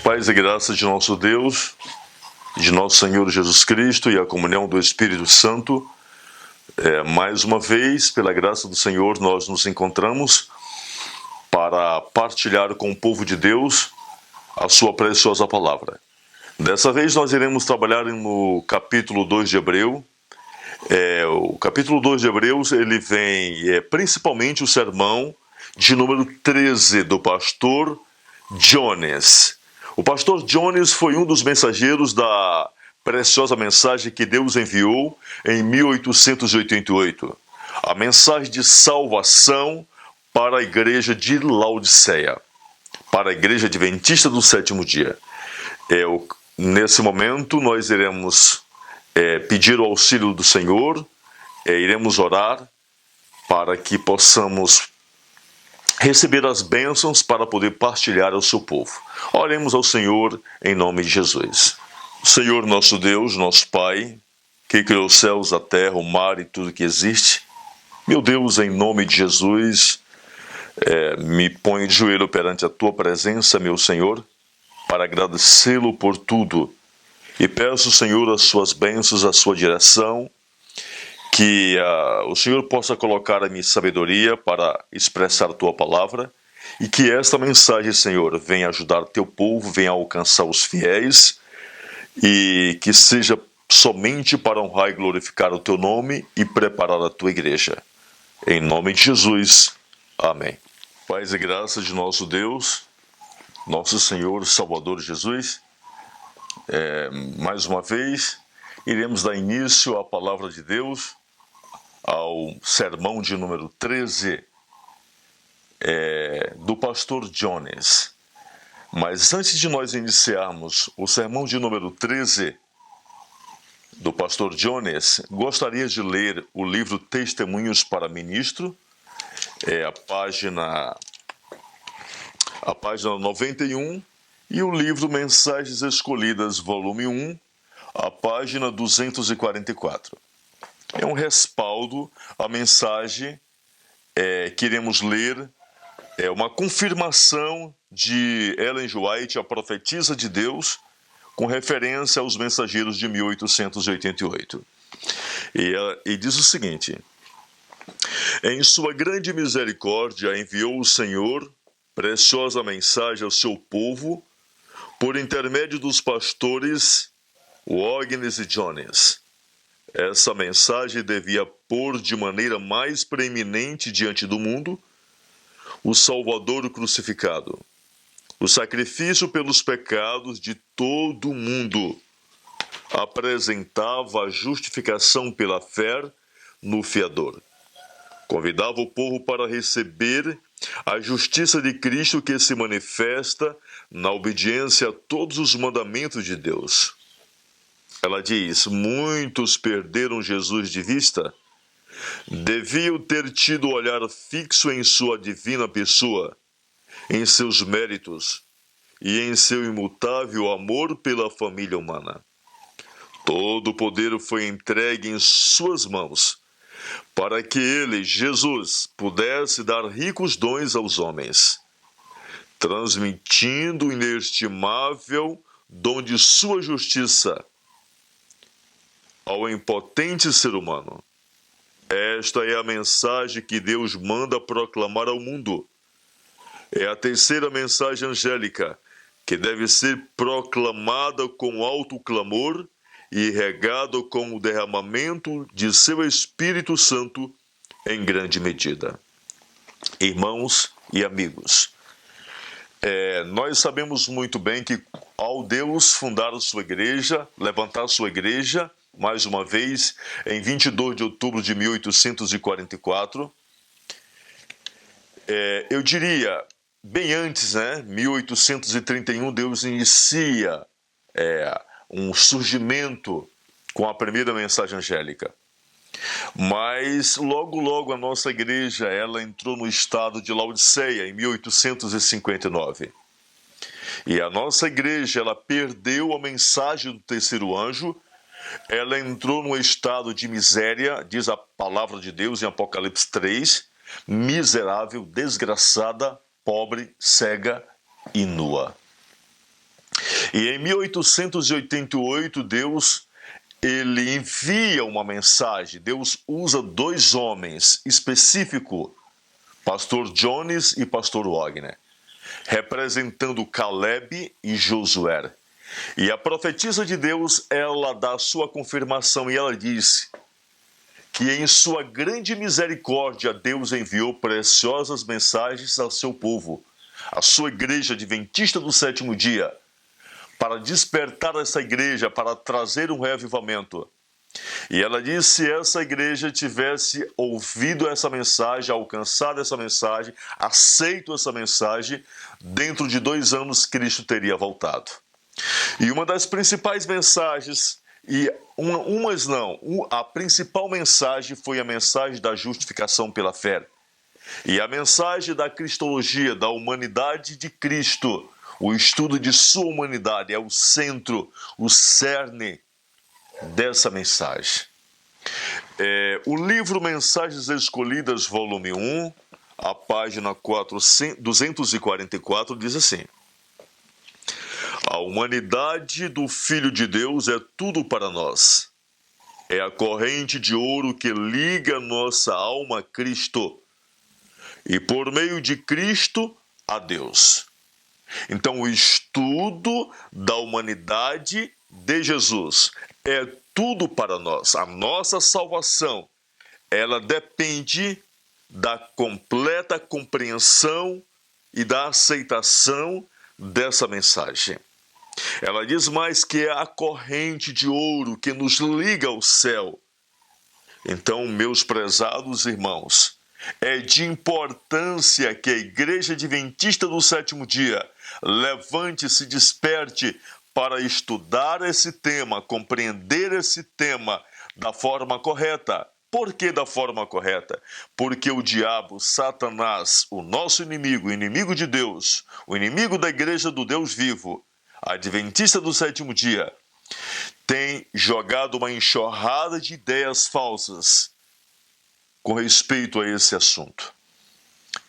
Paz e graça de nosso Deus, de nosso Senhor Jesus Cristo e a comunhão do Espírito Santo. Mais uma vez, pela graça do Senhor, nós nos encontramos para partilhar com o povo de Deus a sua preciosa palavra. Dessa vez nós iremos trabalhar no capítulo 2 de Hebreu. O capítulo 2 de Hebreus, ele vem principalmente o sermão de número 13 do pastor Jones. O pastor Jones foi um dos mensageiros da preciosa mensagem que Deus enviou em 1888. A mensagem de salvação para a igreja de Laodiceia, para a igreja adventista do sétimo dia. Nesse momento nós iremos pedir o auxílio do Senhor, iremos orar para que possamos receber as bênçãos para poder partilhar ao seu povo. Oremos ao Senhor em nome de Jesus. Senhor nosso Deus, nosso Pai, que criou os céus, a terra, o mar e tudo que existe. Meu Deus, em nome de Jesus, me ponho de joelho perante a Tua presença, meu Senhor, para agradecê-lo por tudo. E peço, Senhor, as Suas bênçãos, a Sua direção, que o Senhor possa colocar a minha sabedoria para expressar a Tua palavra e que esta mensagem, Senhor, venha ajudar Teu povo, venha alcançar os fiéis e que seja somente para honrar e glorificar o Teu nome e preparar a Tua igreja. Em nome de Jesus. Amém. Paz e graça de nosso Deus, nosso Senhor Salvador Jesus. Mais uma vez, iremos dar início à palavra de Deus, ao sermão de número 13 do pastor Jones. Mas antes de nós iniciarmos o sermão de número 13 do pastor Jones, gostaria de ler o livro Testemunhos para Ministro, a página 91, e o livro Mensagens Escolhidas, volume 1, a página 244. É um respaldo à mensagem que iremos ler, uma confirmação de Ellen G. White, a profetisa de Deus, com referência aos mensageiros de 1888. E diz o seguinte: em sua grande misericórdia enviou o Senhor preciosa mensagem ao seu povo por intermédio dos pastores Wagnes e Jones. Essa mensagem devia pôr de maneira mais preeminente diante do mundo o Salvador crucificado, o sacrifício pelos pecados de todo o mundo. Apresentava a justificação pela fé no Fiador. Convidava o povo para receber a justiça de Cristo que se manifesta na obediência a todos os mandamentos de Deus. Ela diz: muitos perderam Jesus de vista. Deviam ter tido o olhar fixo em sua divina pessoa, em seus méritos e em seu imutável amor pela família humana. Todo o poder foi entregue em suas mãos, para que ele, Jesus, pudesse dar ricos dons aos homens, transmitindo o inestimável dom de sua justiça ao impotente ser humano. Esta é a mensagem que Deus manda proclamar ao mundo. É a terceira mensagem angélica, que deve ser proclamada com alto clamor e regada com o derramamento de seu Espírito Santo em grande medida. Irmãos e amigos, nós sabemos muito bem que ao Deus fundar a sua igreja, levantar a sua igreja, mais uma vez, em 22 de outubro de 1844, eu diria, bem antes, 1831, Deus inicia um surgimento com a primeira mensagem angélica. Mas logo a nossa igreja ela entrou no estado de Laodiceia em 1859. E a nossa igreja ela perdeu a mensagem do terceiro anjo. Ela entrou num estado de miséria, diz a palavra de Deus em Apocalipse 3, miserável, desgraçada, pobre, cega e nua. E em 1888, ele envia uma mensagem. Deus usa dois homens específicos, pastor Jones e pastor Wagner, representando Caleb e Josué. E a profetisa de Deus, ela dá a sua confirmação e ela diz que em sua grande misericórdia Deus enviou preciosas mensagens ao seu povo, à sua igreja adventista do sétimo dia, para despertar essa igreja, para trazer um reavivamento. E ela disse: se essa igreja tivesse ouvido essa mensagem, alcançado essa mensagem, aceito essa mensagem, dentro de 2 anos Cristo teria voltado. E uma das principais mensagens, a principal mensagem foi a mensagem da justificação pela fé. E a mensagem da cristologia, da humanidade de Cristo, o estudo de sua humanidade é o centro, o cerne dessa mensagem. O livro Mensagens Escolhidas, volume 1, a página 244, diz assim: a humanidade do Filho de Deus é tudo para nós. É a corrente de ouro que liga nossa alma a Cristo e, por meio de Cristo, a Deus. Então, o estudo da humanidade de Jesus é tudo para nós. A nossa salvação, ela depende da completa compreensão e da aceitação dessa mensagem. Ela diz mais que é a corrente de ouro que nos liga ao céu. Então, meus prezados irmãos, é de importância que a Igreja Adventista do sétimo dia levante-se, desperte para estudar esse tema, compreender esse tema da forma correta. Por que da forma correta? Porque o diabo, Satanás, o nosso inimigo, o inimigo de Deus, o inimigo da Igreja do Deus vivo, a Adventista do sétimo dia, tem jogado uma enxurrada de ideias falsas com respeito a esse assunto.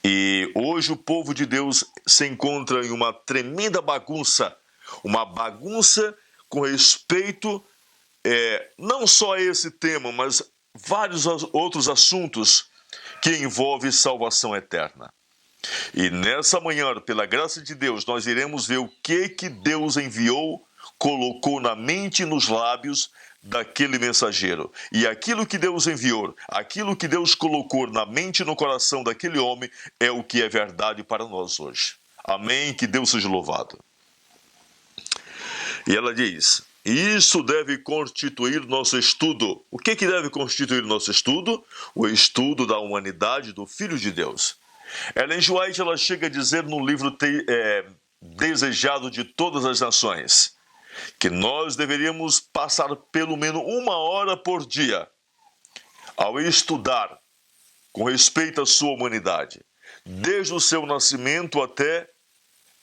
E hoje o povo de Deus se encontra em uma tremenda bagunça, uma bagunça com respeito não só a esse tema, mas vários outros assuntos que envolvem salvação eterna. E nessa manhã, pela graça de Deus, nós iremos ver o que Deus enviou, colocou na mente e nos lábios daquele mensageiro. E aquilo que Deus enviou, aquilo que Deus colocou na mente e no coração daquele homem é o que é verdade para nós hoje. Amém? Que Deus seja louvado. E ela diz: isso deve constituir nosso estudo. O que deve constituir nosso estudo? O estudo da humanidade do Filho de Deus. Ellen G. White, ela chega a dizer no livro Desejado de Todas as Nações, que nós deveríamos passar pelo menos 1 hora por dia ao estudar com respeito à sua humanidade, desde o seu nascimento até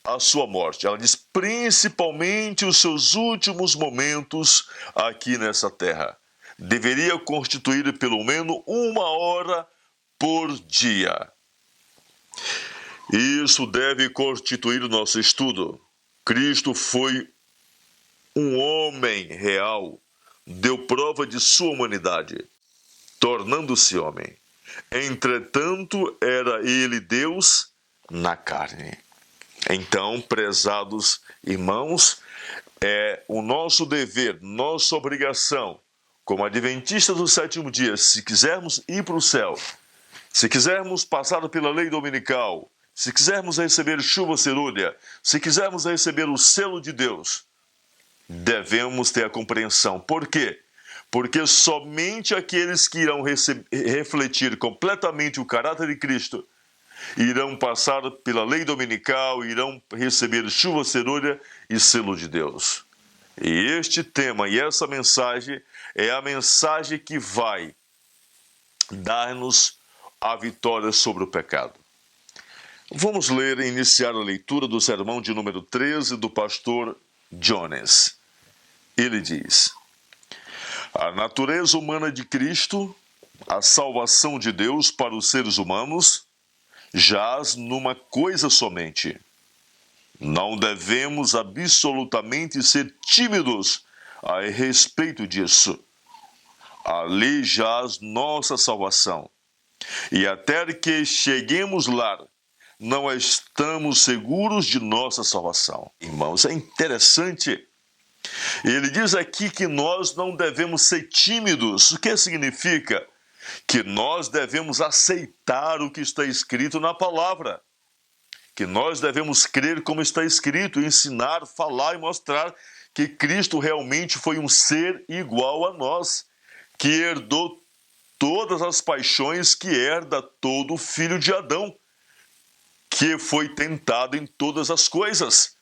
a sua morte. Ela diz, principalmente os seus últimos momentos aqui nessa terra. Deveria constituir pelo menos 1 hora por dia. Isso deve constituir o nosso estudo. Cristo foi um homem real, deu prova de sua humanidade, tornando-se homem. Entretanto, era ele Deus na carne. Então, prezados irmãos, é o nosso dever, nossa obrigação, como adventistas do sétimo dia, se quisermos ir para o céu, se quisermos passar pela lei dominical, se quisermos receber chuva cerúlea, se quisermos receber o selo de Deus, devemos ter a compreensão. Por quê? Porque somente aqueles que irão refletir completamente o caráter de Cristo irão passar pela lei dominical, irão receber chuva cerúlea e selo de Deus. E este tema e essa mensagem é a mensagem que vai dar-nos a vitória sobre o pecado. Vamos ler e iniciar a leitura do sermão de número 13 do pastor Jones. Ele diz: a natureza humana de Cristo, a salvação de Deus para os seres humanos, jaz numa coisa somente: Não devemos absolutamente ser tímidos a respeito disso. Ali jaz nossa salvação. E até que cheguemos lá, não estamos seguros de nossa salvação. Irmãos, é interessante. Ele diz aqui que nós não devemos ser tímidos. O que significa? Que nós devemos aceitar o que está escrito na palavra. Que nós devemos crer como está escrito, ensinar, falar e mostrar que Cristo realmente foi um ser igual a nós, que herdou todas as paixões que herda todo filho de Adão, que foi tentado em todas as coisas,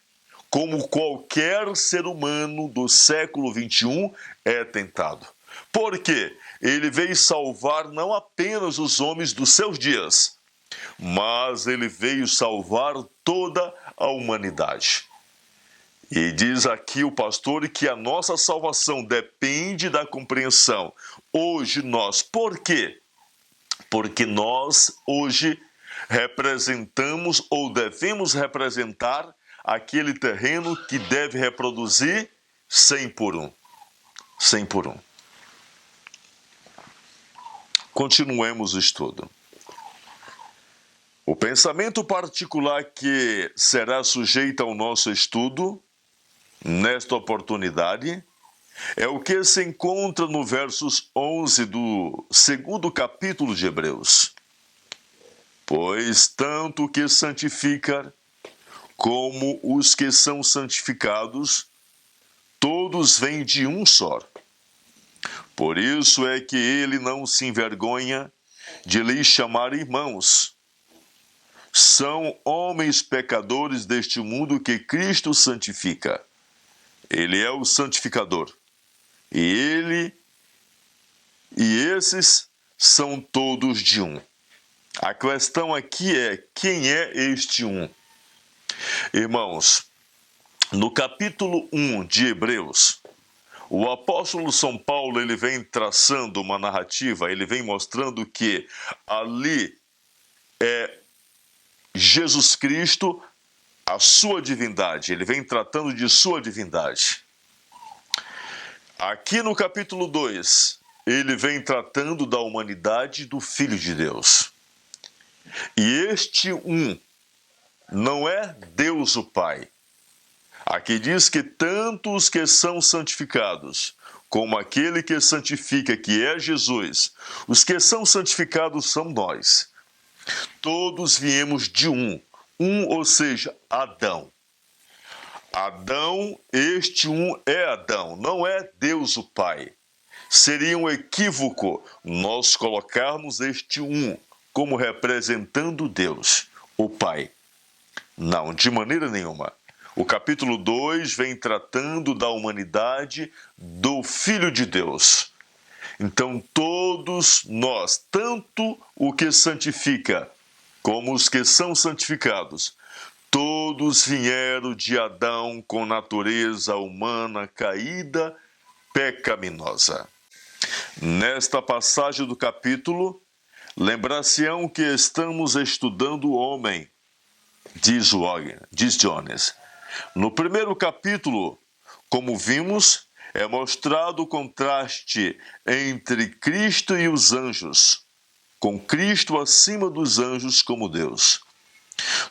como qualquer ser humano do século 21 é tentado. Por quê? Ele veio salvar não apenas os homens dos seus dias, mas ele veio salvar toda a humanidade. E diz aqui o pastor que a nossa salvação depende da compreensão. Hoje nós, por quê? Porque nós hoje representamos ou devemos representar aquele terreno que deve reproduzir 100 por 1. 100 por 1. Continuemos o estudo. O pensamento particular que será sujeito ao nosso estudo, nesta oportunidade, é o que se encontra no versos 11 do 2º capítulo de Hebreus. Pois tanto o que santifica como os que são santificados, todos vêm de um só. Por isso é que ele não se envergonha de lhes chamar irmãos. São homens pecadores deste mundo que Cristo santifica. Ele é o santificador. E esses são todos de um. A questão aqui é, quem é este um? Irmãos, no capítulo 1 de Hebreus, o apóstolo São Paulo ele vem traçando uma narrativa, ele vem mostrando que ali é Jesus Cristo, a sua divindade, ele vem tratando de sua divindade. Aqui no capítulo 2, ele vem tratando da humanidade do Filho de Deus. E este um não é Deus o Pai. Aqui diz que tanto os que são santificados, como aquele que santifica, que é Jesus, os que são santificados são nós. Todos viemos de um, ou seja, Adão. Adão, este um é Adão, não é Deus o Pai. Seria um equívoco nós colocarmos este um como representando Deus, o Pai. Não, de maneira nenhuma. O capítulo 2 vem tratando da humanidade do Filho de Deus. Então, todos nós, tanto o que santifica como os que são santificados, todos vieram de Adão com natureza humana caída, pecaminosa. Nesta passagem do capítulo, lembrar-se-ão que estamos estudando o homem, diz Jones. No primeiro capítulo, como vimos, é mostrado o contraste entre Cristo e os anjos, com Cristo acima dos anjos como Deus.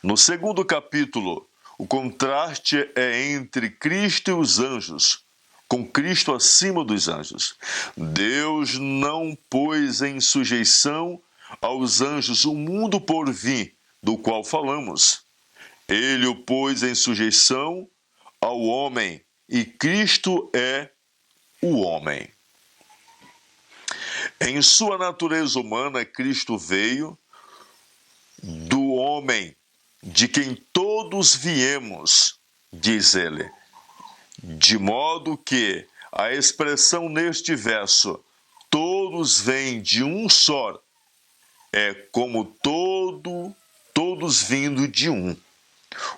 No segundo capítulo, o contraste é entre Cristo e os anjos, com Cristo acima dos anjos. Deus não pôs em sujeição aos anjos o mundo por vir, do qual falamos. Ele o pôs em sujeição ao homem, e Cristo é o homem. Em sua natureza humana, Cristo veio do homem, de quem todos viemos, diz ele. De modo que a expressão neste verso, todos vêm de um só, é como todos vindo de um.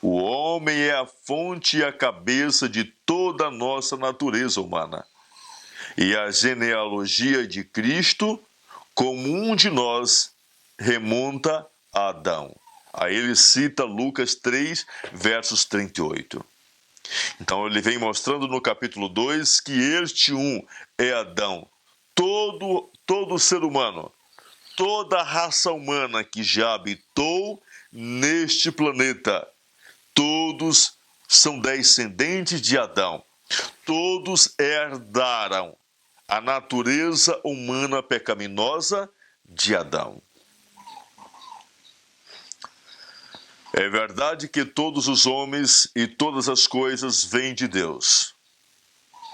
O homem é a fonte e a cabeça de toda a nossa natureza humana. E a genealogia de Cristo, como um de nós, remonta a Adão. Aí ele cita Lucas 3, versos 38. Então ele vem mostrando no capítulo 2 que este é Adão. Todo ser humano, toda a raça humana que já habitou neste planeta, todos são descendentes de Adão. Todos herdaram a natureza humana pecaminosa de Adão. É verdade que todos os homens e todas as coisas vêm de Deus.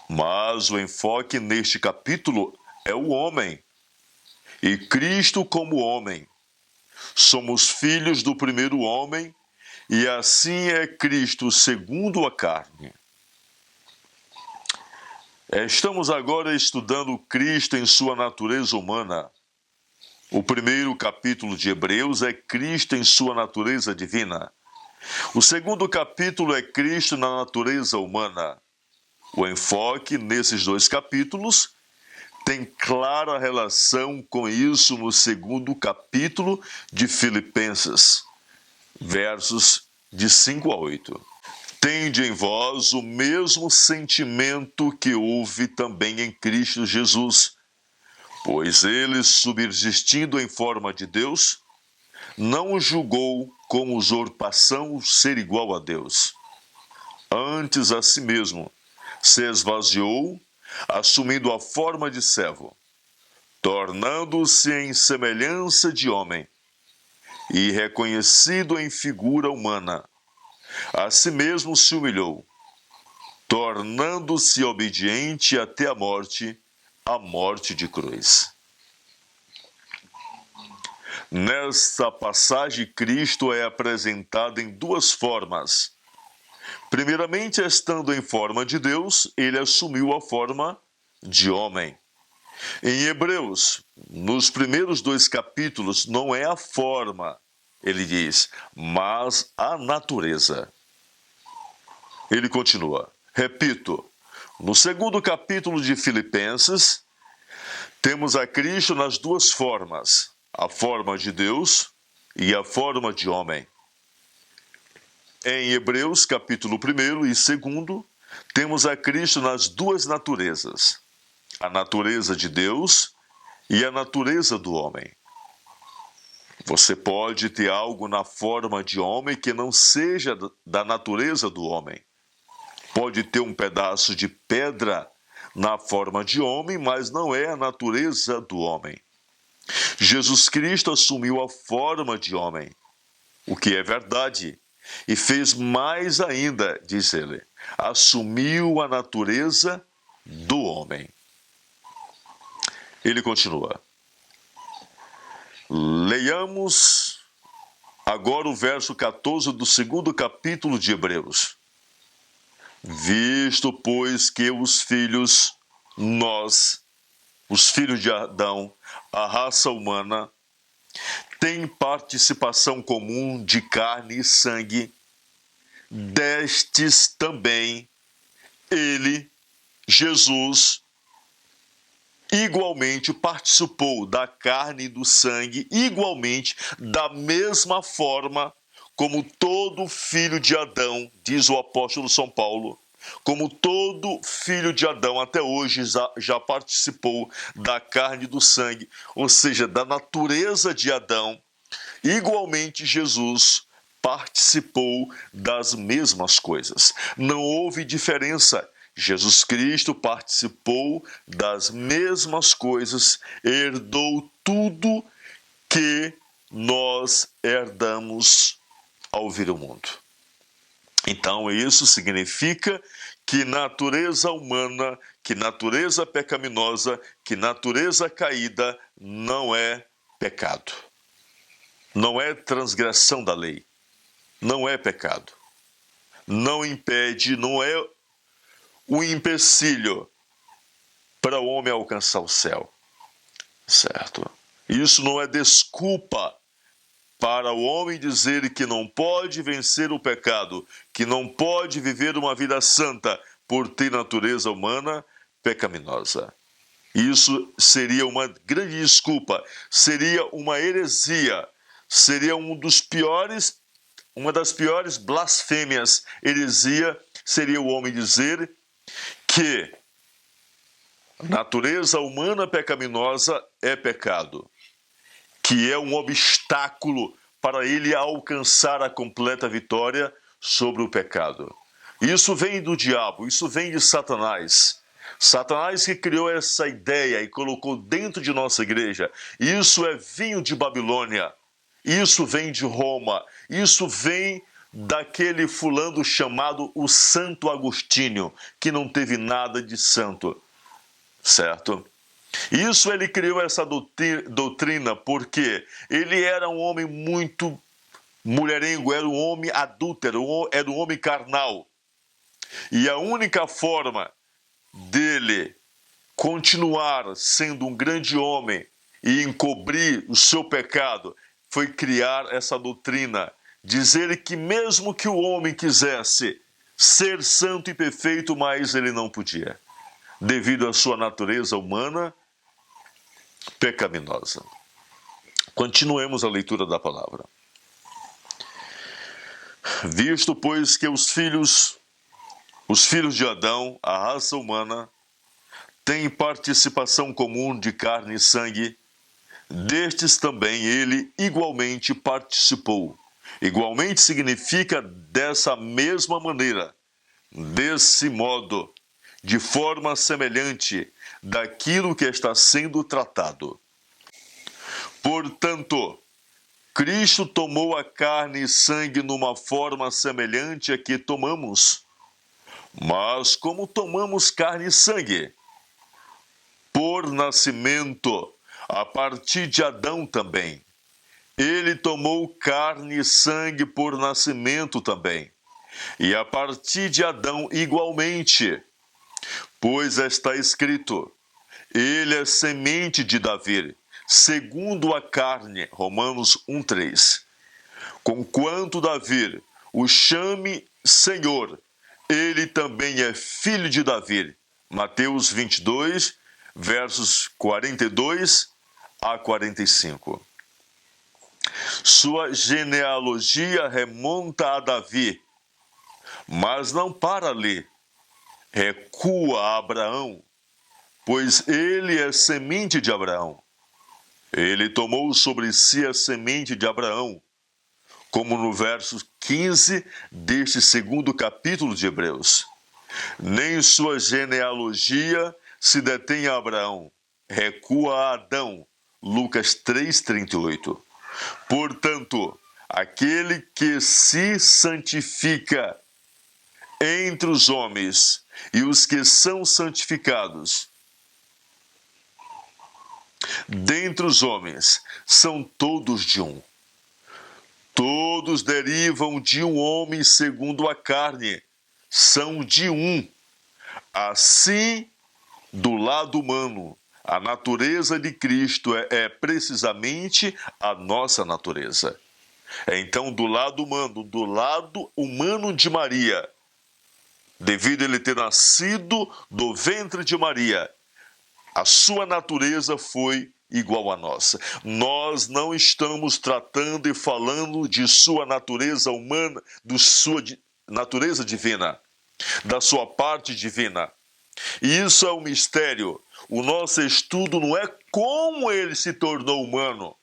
Mas o enfoque neste capítulo é o homem. E Cristo como homem. Somos filhos do primeiro homem, e assim é Cristo segundo a carne. Estamos agora estudando Cristo em sua natureza humana. O primeiro capítulo de Hebreus é Cristo em sua natureza divina. O segundo capítulo é Cristo na natureza humana. O enfoque nesses dois capítulos tem clara relação com isso no segundo capítulo de Filipenses, versos de 5 a 8. Tende em vós o mesmo sentimento que houve também em Cristo Jesus, pois ele, subsistindo em forma de Deus, não julgou como usurpação ser igual a Deus. Antes a si mesmo se esvaziou, assumindo a forma de servo, tornando-se em semelhança de homem, e reconhecido em figura humana, a si mesmo se humilhou, tornando-se obediente até a morte de cruz. Nesta passagem, Cristo é apresentado em duas formas. Primeiramente, estando em forma de Deus, ele assumiu a forma de homem. Em Hebreus, nos primeiros 2 capítulos, não é a forma, ele diz, mas a natureza. Ele continua, repito, no segundo capítulo de Filipenses, temos a Cristo nas duas formas, a forma de Deus e a forma de homem. Em Hebreus, capítulo 1 e 2, temos a Cristo nas duas naturezas, a natureza de Deus e a natureza do homem. Você pode ter algo na forma de homem que não seja da natureza do homem. Pode ter um pedaço de pedra na forma de homem, mas não é a natureza do homem. Jesus Cristo assumiu a forma de homem, o que é verdade, e fez mais ainda, diz ele, assumiu a natureza do homem. Ele continua. Leiamos agora o verso 14 do segundo capítulo de Hebreus. Visto, pois, que os filhos, nós, os filhos de Adão, a raça humana, tem participação comum de carne e sangue, destes também ele, Jesus, igualmente participou da carne e do sangue, igualmente da mesma forma como todo filho de Adão, diz o apóstolo São Paulo, como todo filho de Adão até hoje já participou da carne e do sangue, ou seja, da natureza de Adão, igualmente Jesus participou das mesmas coisas. Não houve diferença. Jesus Cristo participou das mesmas coisas, herdou tudo que nós herdamos ao vir ao mundo. Então, isso significa que natureza humana, que natureza pecaminosa, que natureza caída não é pecado. Não é transgressão da lei. Não é pecado. Não impede, não é o empecilho para o homem alcançar o céu. Certo? Isso não é desculpa para o homem dizer que não pode vencer o pecado, que não pode viver uma vida santa por ter natureza humana pecaminosa. Isso seria uma grande desculpa, seria uma heresia, seria um dos piores uma das piores blasfêmias, heresia, seria o homem dizer que a natureza humana pecaminosa é pecado, que é um obstáculo para ele alcançar a completa vitória sobre o pecado. Isso vem do diabo, isso vem de Satanás. Satanás que criou essa ideia e colocou dentro de nossa igreja. Isso é vinho de Babilônia, isso vem de Roma, isso vem daquele fulano chamado o Santo Agostinho, que não teve nada de santo, certo? Isso ele criou essa doutrina porque ele era um homem muito mulherengo, era um homem adúltero, era um homem carnal. E a única forma dele continuar sendo um grande homem e encobrir o seu pecado foi criar essa doutrina, dizer que mesmo que o homem quisesse ser santo e perfeito, mas ele não podia, devido à sua natureza humana pecaminosa. Continuemos a leitura da palavra. Visto, pois, que os filhos de Adão, a raça humana, têm participação comum de carne e sangue, destes também ele igualmente participou. Igualmente significa dessa mesma maneira, desse modo, de forma semelhante daquilo que está sendo tratado. Portanto, Cristo tomou a carne e sangue numa forma semelhante a que tomamos. Mas como tomamos carne e sangue? Por nascimento, a partir de Adão também. Ele tomou carne e sangue por nascimento também. E a partir de Adão igualmente. Pois está escrito, ele é semente de Davi, segundo a carne, Romanos 1:3. Conquanto Davi o chame Senhor, ele também é filho de Davi. Mateus 22, versos 42 a 45. Sua genealogia remonta a Davi, mas não para ali. Recua a Abraão, pois ele é semente de Abraão. Ele tomou sobre si a semente de Abraão, como no verso 15 deste segundo capítulo de Hebreus. Nem sua genealogia se detém a Abraão, recua a Adão, Lucas 3:38. Portanto, aquele que se santifica entre os homens e os que são santificados dentre os homens são todos de um. Todos derivam de um homem segundo a carne, são de um. Assim, do lado humano, a natureza de Cristo é precisamente a nossa natureza. Então, do lado humano de Maria, devido a ele ter nascido do ventre de Maria, a sua natureza foi igual à nossa. Nós não estamos tratando e falando de sua natureza humana, de sua natureza divina, da sua parte divina. E isso é um mistério. O nosso estudo não é como ele se tornou humano,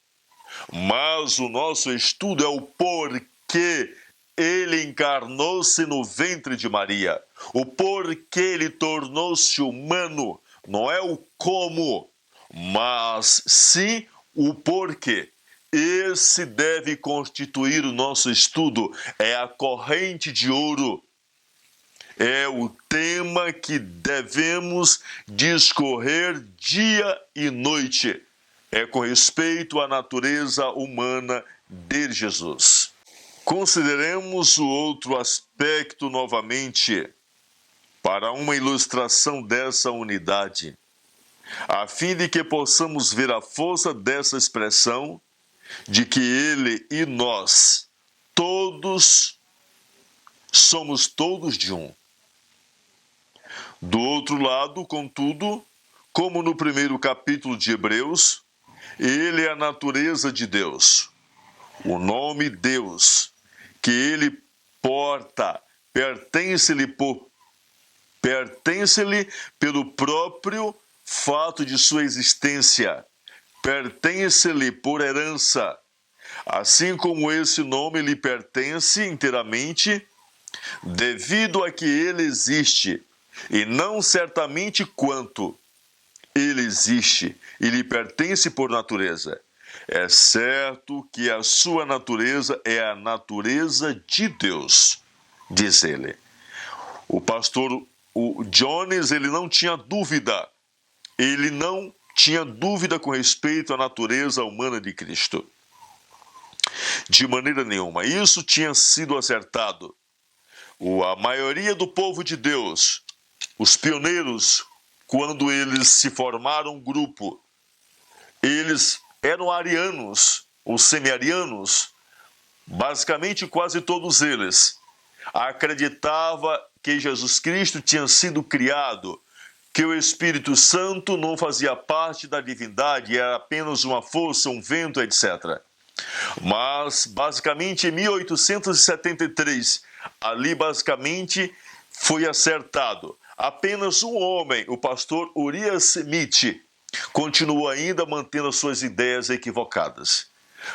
mas o nosso estudo é o porquê ele encarnou-se no ventre de Maria. O porquê ele tornou-se humano. Não é o como, mas sim o porquê. Esse deve constituir o nosso estudo. É a corrente de ouro. É o tema que devemos discorrer dia e noite. É com respeito à natureza humana de Jesus. Consideremos o outro aspecto novamente, para uma ilustração dessa unidade, a fim de que possamos ver a força dessa expressão de que ele e nós, todos, somos todos de um. Do outro lado, contudo, como no primeiro capítulo de Hebreus, ele é a natureza de Deus, o nome Deus, que ele porta pertence-lhe pelo próprio fato de sua existência, pertence-lhe por herança, assim como esse nome lhe pertence inteiramente, devido a que ele existe, e não certamente quanto ele existe e lhe pertence por natureza. É certo que a sua natureza é a natureza de Deus, diz ele. O pastor Jones, ele não tinha dúvida com respeito à natureza humana de Cristo. De maneira nenhuma. Isso tinha sido acertado. A maioria do povo de Deus, os pioneiros, quando eles se formaram um grupo, eles eram arianos ou semi-arianos, basicamente quase todos eles acreditavam que Jesus Cristo tinha sido criado, que o Espírito Santo não fazia parte da divindade, era apenas uma força, um vento, etc. Mas, basicamente, em 1873, ali basicamente foi acertado. Apenas um homem, o pastor Uriah Smith, continuou ainda mantendo suas ideias equivocadas.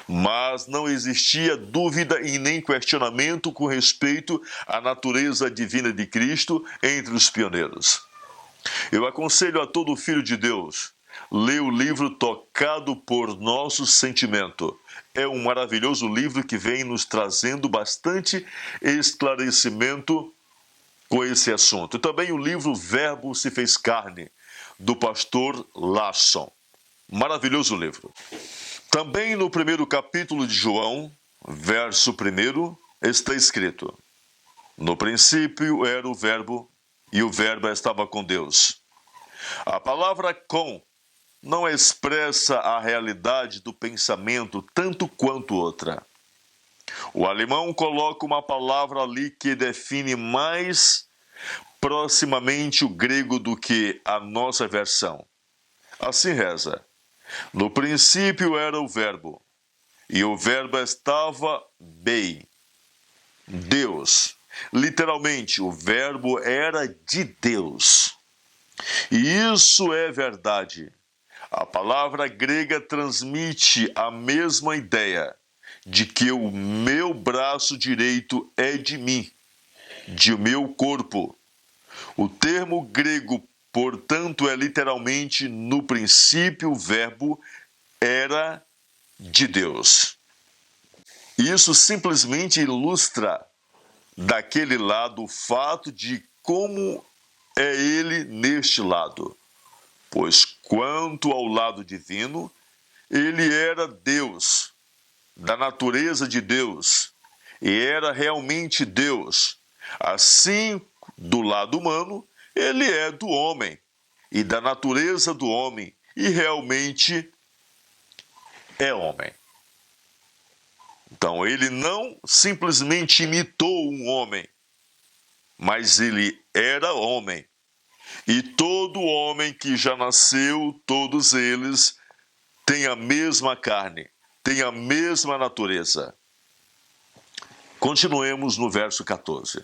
Mas não existia dúvida e nem questionamento com respeito à natureza divina de Cristo entre os pioneiros. Eu aconselho a todo filho de Deus, ler o livro Tocado por Nosso Sentimento. É um maravilhoso livro que vem nos trazendo bastante esclarecimento com esse assunto. E também o livro Verbo se fez carne, do pastor Larson. Maravilhoso livro. Também no primeiro capítulo de João, verso 1, está escrito: no princípio era o Verbo, e o Verbo estava com Deus. A palavra com não expressa a realidade do pensamento tanto quanto outra. O alemão coloca uma palavra ali que define mais proximamente o grego do que a nossa versão. Assim reza: no princípio era o Verbo, e o Verbo estava bem. Deus. Literalmente, o Verbo era de Deus. E isso é verdade. A palavra grega transmite a mesma ideia de que o meu braço direito é de mim, de meu corpo. O termo grego, portanto, é literalmente: no princípio o Verbo era de Deus. Isso simplesmente ilustra daquele lado o fato de como é ele neste lado. Pois quanto ao lado divino, ele era Deus, da natureza de Deus, e era realmente Deus. Assim, do lado humano, ele é do homem, e da natureza do homem, e realmente é homem. Então, ele não simplesmente imitou um homem, mas ele era homem. E todo homem que já nasceu, todos eles, têm a mesma carne, têm a mesma natureza. Continuemos no verso 14.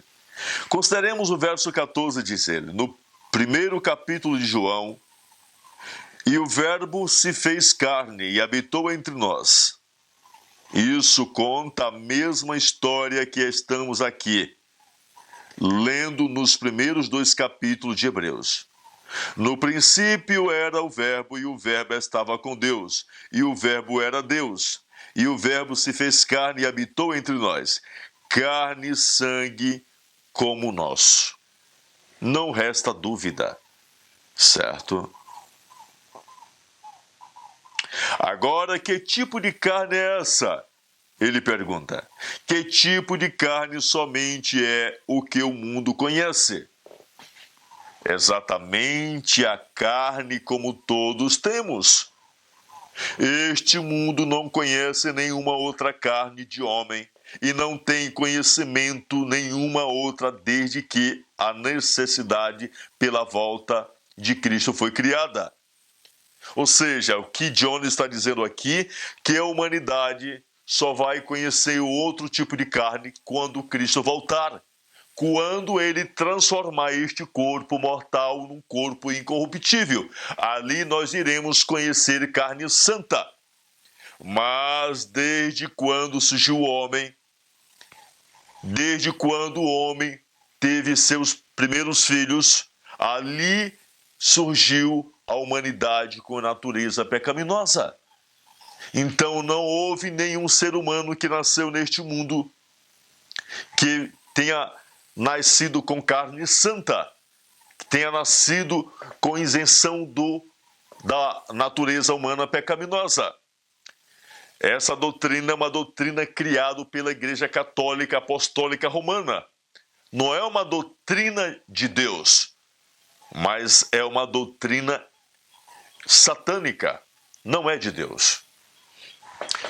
Consideremos o verso 14, diz ele, no primeiro capítulo de João: e o Verbo se fez carne e habitou entre nós. Isso conta a mesma história que estamos aqui lendo nos primeiros 2 capítulos de Hebreus. No princípio era o Verbo, e o Verbo estava com Deus, e o Verbo era Deus. E o Verbo se fez carne e habitou entre nós, carne e sangue como o nosso. Não resta dúvida, certo? Agora, que tipo de carne é essa? Ele pergunta. Que tipo de carne somente é o que o mundo conhece? Exatamente a carne como todos temos. Este mundo não conhece nenhuma outra carne de homem e não tem conhecimento nenhuma outra desde que a necessidade pela volta de Cristo foi criada. Ou seja, o que John está dizendo aqui, que a humanidade só vai conhecer o outro tipo de carne quando Cristo voltar, quando ele transformar este corpo mortal num corpo incorruptível. Ali nós iremos conhecer carne santa. Mas desde quando surgiu o homem, desde quando o homem teve seus primeiros filhos, ali surgiu a humanidade com a natureza pecaminosa. Então não houve nenhum ser humano que nasceu neste mundo que tenha nascido com carne santa, que tenha nascido com isenção da natureza humana pecaminosa. Essa doutrina é uma doutrina criada pela Igreja Católica Apostólica Romana. Não é uma doutrina de Deus, mas é uma doutrina satânica. Não é de Deus.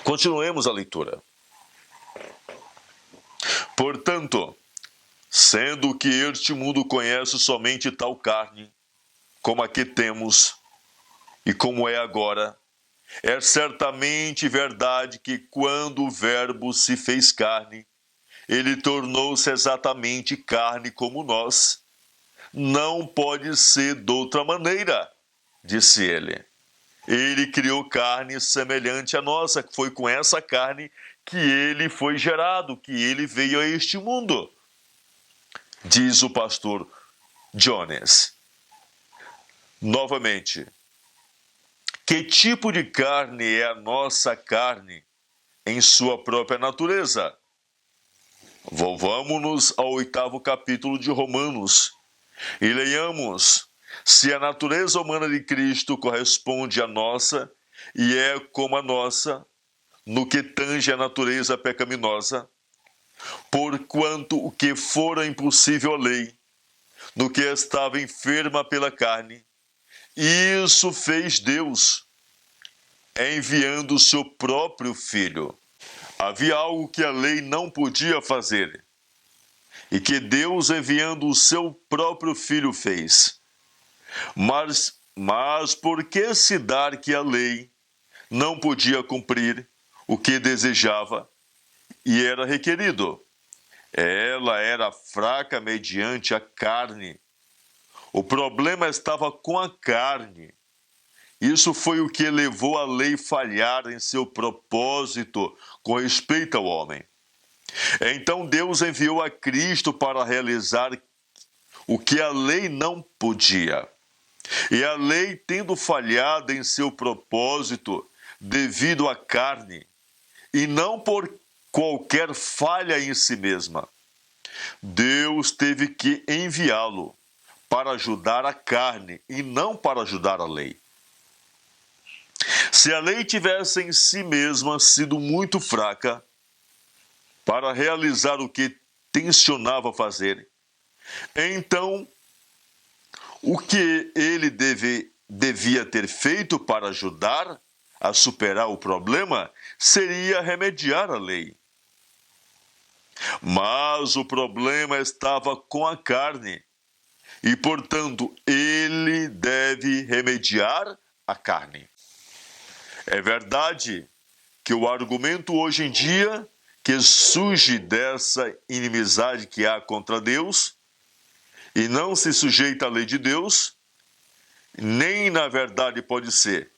Continuemos a leitura. Portanto, sendo que este mundo conhece somente tal carne, como a que temos e como é agora, é certamente verdade que quando o Verbo se fez carne, ele tornou-se exatamente carne como nós. Não pode ser de outra maneira, disse ele. Ele criou carne semelhante à nossa, que foi com essa carne que ele foi gerado, que ele veio a este mundo. Diz o pastor Jones. Novamente, que tipo de carne é a nossa carne em sua própria natureza? Volvamos-nos ao 8º capítulo de Romanos e leiamos: se a natureza humana de Cristo corresponde à nossa e é como a nossa, no que tange a natureza pecaminosa, porquanto o que fora impossível à lei, no que estava enferma pela carne, isso fez Deus, enviando o seu próprio Filho. Havia algo que a lei não podia fazer, e que Deus, enviando o seu próprio Filho, fez. Mas por que se dar que a lei não podia cumprir o que desejava e era requerido? Ela era fraca mediante a carne. O problema estava com a carne. Isso foi o que levou a lei a falhar em seu propósito com respeito ao homem. Então Deus enviou a Cristo para realizar o que a lei não podia. E a lei, tendo falhado em seu propósito devido à carne, e não por qualquer falha em si mesma, Deus teve que enviá-lo para ajudar a carne e não para ajudar a lei. Se a lei tivesse em si mesma sido muito fraca para realizar o que tensionava fazer, então o que ele devia ter feito para ajudar a superar o problema seria remediar a lei. Mas o problema estava com a carne e, portanto, ele deve remediar a carne. É verdade que o argumento hoje em dia que surge dessa inimizade que há contra Deus e não se sujeita à lei de Deus, nem na verdade pode ser,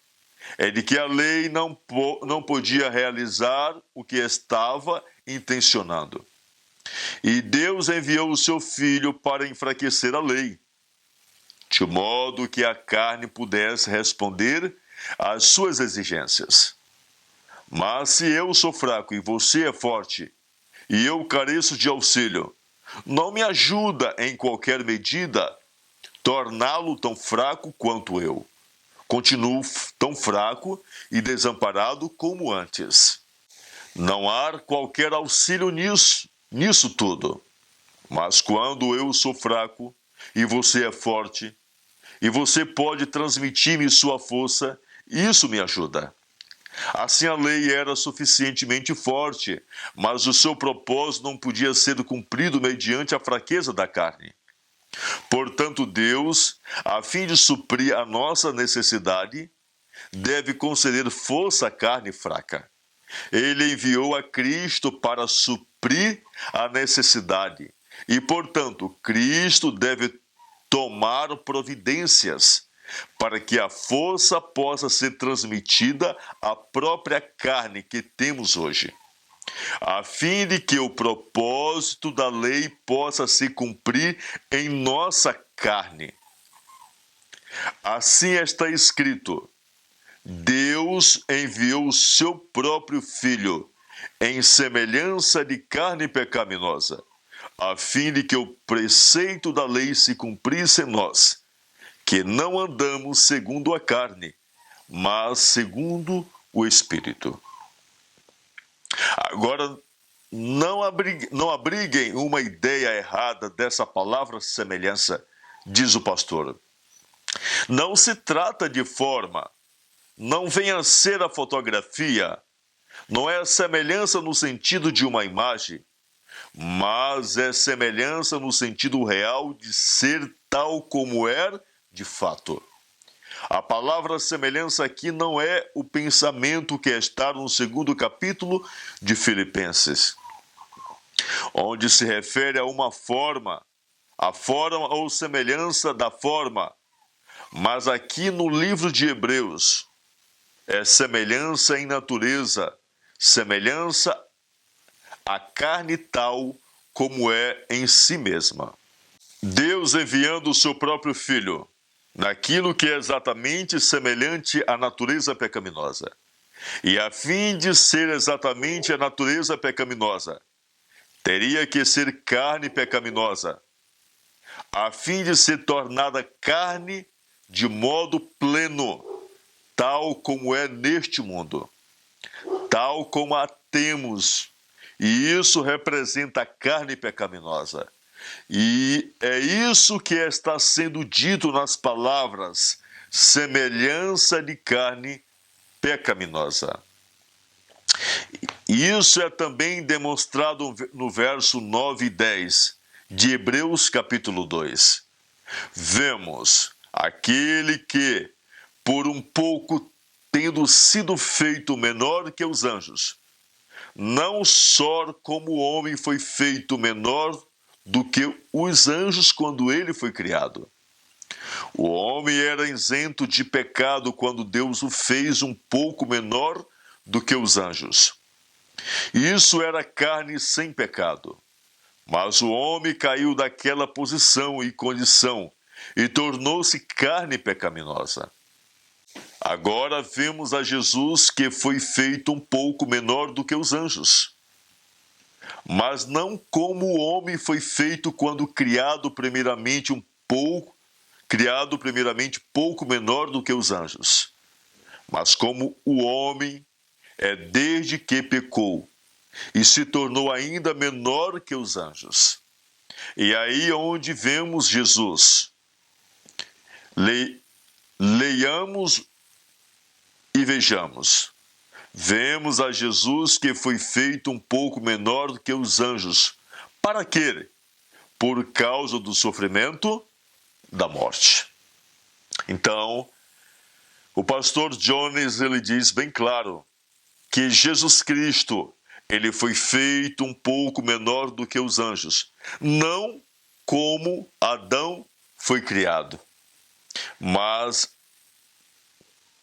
é de que a lei não podia realizar o que estava intencionando. E Deus enviou o seu Filho para enfraquecer a lei, de modo que a carne pudesse responder às suas exigências. Mas se eu sou fraco e você é forte, e eu careço de auxílio, não me ajuda em qualquer medida torná-lo tão fraco quanto eu. Continuo tão fraco e desamparado como antes. Não há qualquer auxílio nisso tudo. Mas quando eu sou fraco e você é forte, e você pode transmitir-me sua força, isso me ajuda. Assim a lei era suficientemente forte, mas o seu propósito não podia ser cumprido mediante a fraqueza da carne. Portanto, Deus, a fim de suprir a nossa necessidade, deve conceder força à carne fraca. Ele enviou a Cristo para suprir a necessidade. E, portanto, Cristo deve tomar providências para que a força possa ser transmitida à própria carne que temos hoje, a fim de que o propósito da lei possa se cumprir em nossa carne. Assim está escrito: Deus enviou o seu próprio Filho em semelhança de carne pecaminosa, a fim de que o preceito da lei se cumprisse em nós, que não andamos segundo a carne, mas segundo o Espírito. Agora, não abriguem uma ideia errada dessa palavra semelhança, diz o pastor. Não se trata de forma, não venha a ser a fotografia, não é a semelhança no sentido de uma imagem, mas é semelhança no sentido real de ser tal como é de fato. A palavra semelhança aqui não é o pensamento que está no 2º capítulo de Filipenses, onde se refere a uma forma, a forma ou semelhança da forma, mas aqui no livro de Hebreus é semelhança em natureza, semelhança à carne tal como é em si mesma. Deus enviando o seu próprio Filho naquilo que é exatamente semelhante à natureza pecaminosa. E a fim de ser exatamente a natureza pecaminosa, teria que ser carne pecaminosa, a fim de ser tornada carne de modo pleno, tal como é neste mundo, tal como a temos. E isso representa a carne pecaminosa. E é isso que está sendo dito nas palavras semelhança de carne pecaminosa. Isso é também demonstrado no verso 9 e 10 de Hebreus capítulo 2. Vemos aquele que, por um pouco tendo sido feito menor que os anjos, não só como o homem foi feito menor do que os anjos quando ele foi criado. O homem era isento de pecado quando Deus o fez um pouco menor do que os anjos. Isso era carne sem pecado. Mas o homem caiu daquela posição e condição e tornou-se carne pecaminosa. Agora vemos a Jesus que foi feito um pouco menor do que os anjos. Mas não como o homem foi feito quando criado primeiramente pouco menor do que os anjos. Mas como o homem é desde que pecou e se tornou ainda menor que os anjos. E aí onde vemos Jesus. Leiamos e vejamos. Vemos a Jesus que foi feito um pouco menor do que os anjos. Para quê? Por causa do sofrimento da morte. Então, o pastor Jones, ele diz bem claro que Jesus Cristo, ele foi feito um pouco menor do que os anjos. Não como Adão foi criado, mas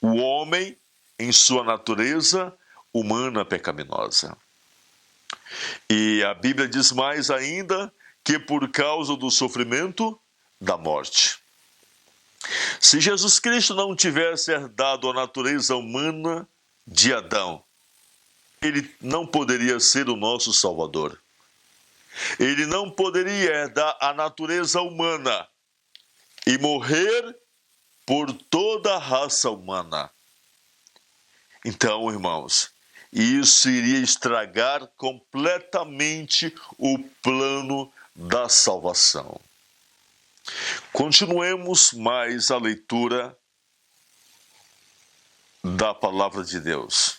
o homem em sua natureza humana pecaminosa. E a Bíblia diz mais ainda que por causa do sofrimento da morte. Se Jesus Cristo não tivesse herdado a natureza humana de Adão, ele não poderia ser o nosso Salvador. Ele não poderia herdar a natureza humana e morrer por toda a raça humana. Então, irmãos, isso iria estragar completamente o plano da salvação. Continuemos mais a leitura da palavra de Deus.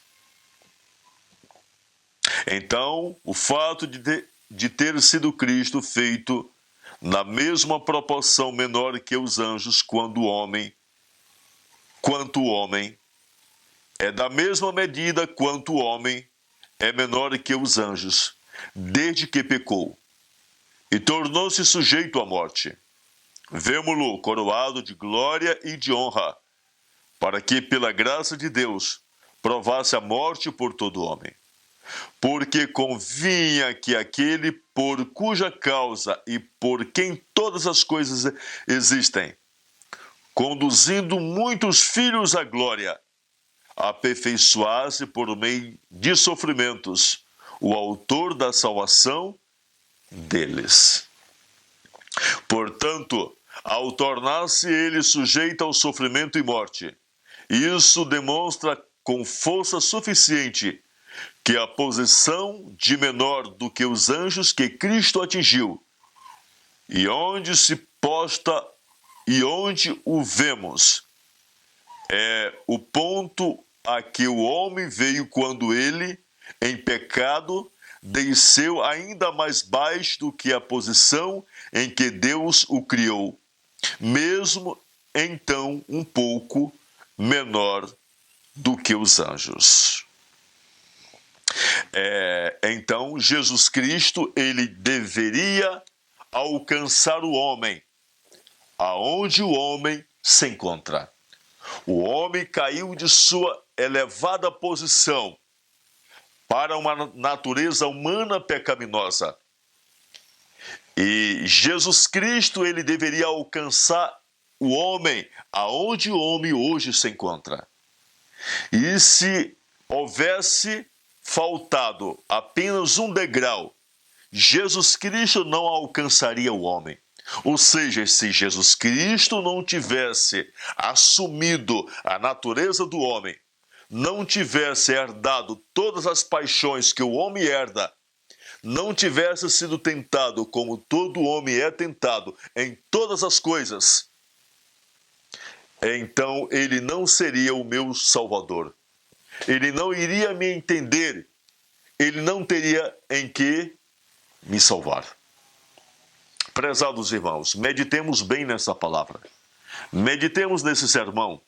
Então, o fato de ter sido Cristo feito na mesma proporção menor que os anjos quanto o homem, é da mesma medida quanto o homem é menor que os anjos, desde que pecou, e tornou-se sujeito à morte. Vemo-lo coroado de glória e de honra, para que, pela graça de Deus, provasse a morte por todo homem. Porque convinha que aquele por cuja causa e por quem todas as coisas existem, conduzindo muitos filhos à glória, aperfeiçoasse por meio de sofrimentos o autor da salvação deles. Portanto, ao tornar-se ele sujeito ao sofrimento e morte, isso demonstra com força suficiente que a posição de menor do que os anjos que Cristo atingiu, e onde se posta e onde o vemos, é o ponto a que o homem veio quando ele, em pecado, desceu ainda mais baixo do que a posição em que Deus o criou, mesmo então um pouco menor do que os anjos. Então, Jesus Cristo, ele deveria alcançar o homem, aonde o homem se encontra. O homem caiu de sua elevada posição para uma natureza humana pecaminosa. E Jesus Cristo, ele deveria alcançar o homem aonde o homem hoje se encontra. E se houvesse faltado apenas um degrau, Jesus Cristo não alcançaria o homem. Ou seja, se Jesus Cristo não tivesse assumido a natureza do homem, não tivesse herdado todas as paixões que o homem herda, não tivesse sido tentado como todo homem é tentado em todas as coisas, então ele não seria o meu Salvador. Ele não iria me entender, ele não teria em que me salvar. Prezados irmãos, meditemos bem nessa palavra. Meditemos nesse sermão.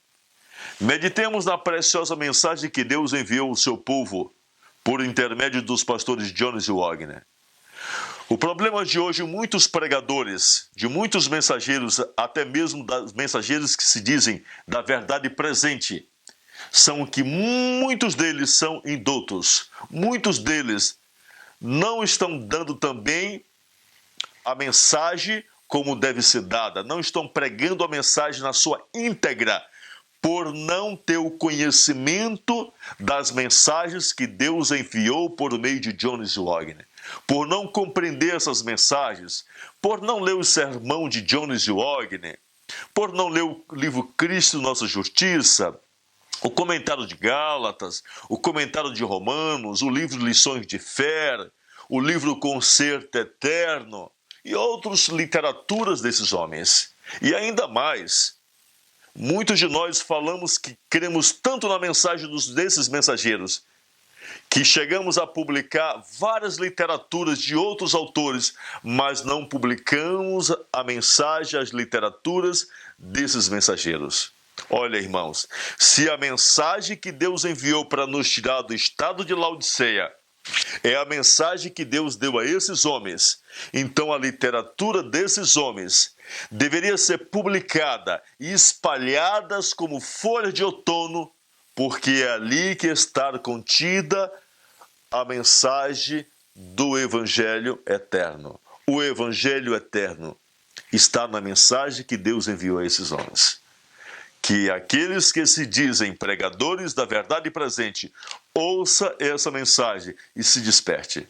Meditemos na preciosa mensagem que Deus enviou ao seu povo por intermédio dos pastores Jones e Wagner. O problema de hoje, muitos pregadores, de muitos mensageiros, até mesmo das mensageiros que se dizem da verdade presente, são que muitos deles são indoutos. Muitos deles não estão dando também a mensagem como deve ser dada, não estão pregando a mensagem na sua íntegra, por não ter o conhecimento das mensagens que Deus enviou por meio de Jones e Wagner, por não compreender essas mensagens, por não ler o sermão de Jones e Wagner, por não ler o livro Cristo Nossa Justiça, o comentário de Gálatas, o comentário de Romanos, o livro Lições de Fé, o livro Concerto Eterno e outras literaturas desses homens. E ainda mais, muitos de nós falamos que cremos tanto na mensagem desses mensageiros, que chegamos a publicar várias literaturas de outros autores, mas não publicamos a mensagem, as literaturas desses mensageiros. Olha, irmãos, se a mensagem que Deus enviou para nos tirar do estado de Laodiceia é a mensagem que Deus deu a esses homens, então a literatura desses homens deveria ser publicada e espalhada como folhas de outono, porque é ali que está contida a mensagem do Evangelho eterno. O Evangelho eterno está na mensagem que Deus enviou a esses homens. Que aqueles que se dizem pregadores da verdade presente, ouça essa mensagem e se desperte.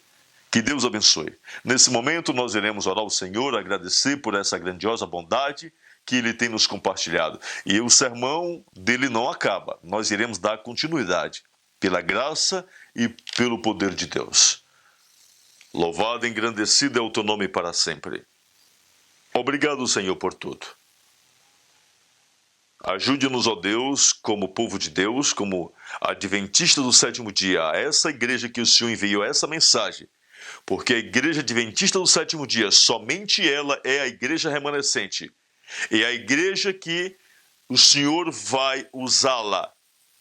Que Deus abençoe. Nesse momento nós iremos orar ao Senhor, agradecer por essa grandiosa bondade que Ele tem nos compartilhado. E o sermão dele não acaba. Nós iremos dar continuidade pela graça e pelo poder de Deus. Louvado e engrandecido é o teu nome para sempre. Obrigado, Senhor, por tudo. Ajude-nos, ó Deus, como povo de Deus, como adventista do sétimo dia, a essa igreja que o Senhor enviou essa mensagem, porque a igreja adventista do sétimo dia, somente ela é a igreja remanescente, é a igreja que o Senhor vai usá-la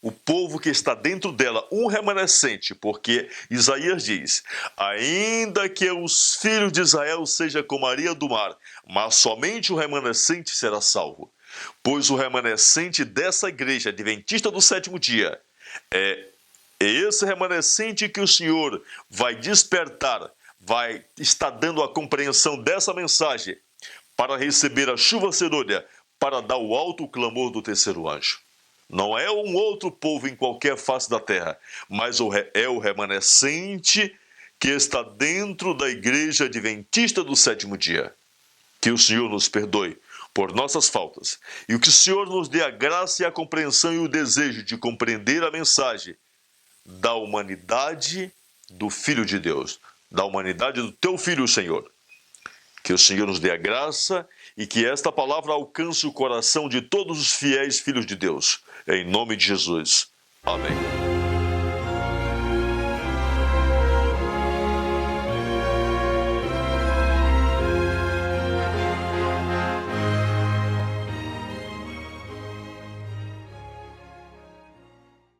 o povo que está dentro dela, um remanescente, porque Isaías diz: ainda que os filhos de Israel sejam como a areia do mar, mas somente o remanescente será salvo. Pois o remanescente dessa igreja adventista do sétimo dia é esse remanescente que o Senhor vai despertar, vai estar dando a compreensão dessa mensagem para receber a chuva serôdia, para dar o alto clamor do terceiro anjo. Não é um outro povo em qualquer face da terra, mas é o remanescente que está dentro da igreja adventista do sétimo dia. Que o Senhor nos perdoe por nossas faltas e que o Senhor nos dê a graça e a compreensão e o desejo de compreender a mensagem da humanidade do Filho de Deus, da humanidade do teu Filho, Senhor. Que o Senhor nos dê a graça e que esta palavra alcance o coração de todos os fiéis filhos de Deus. Em nome de Jesus. Amém.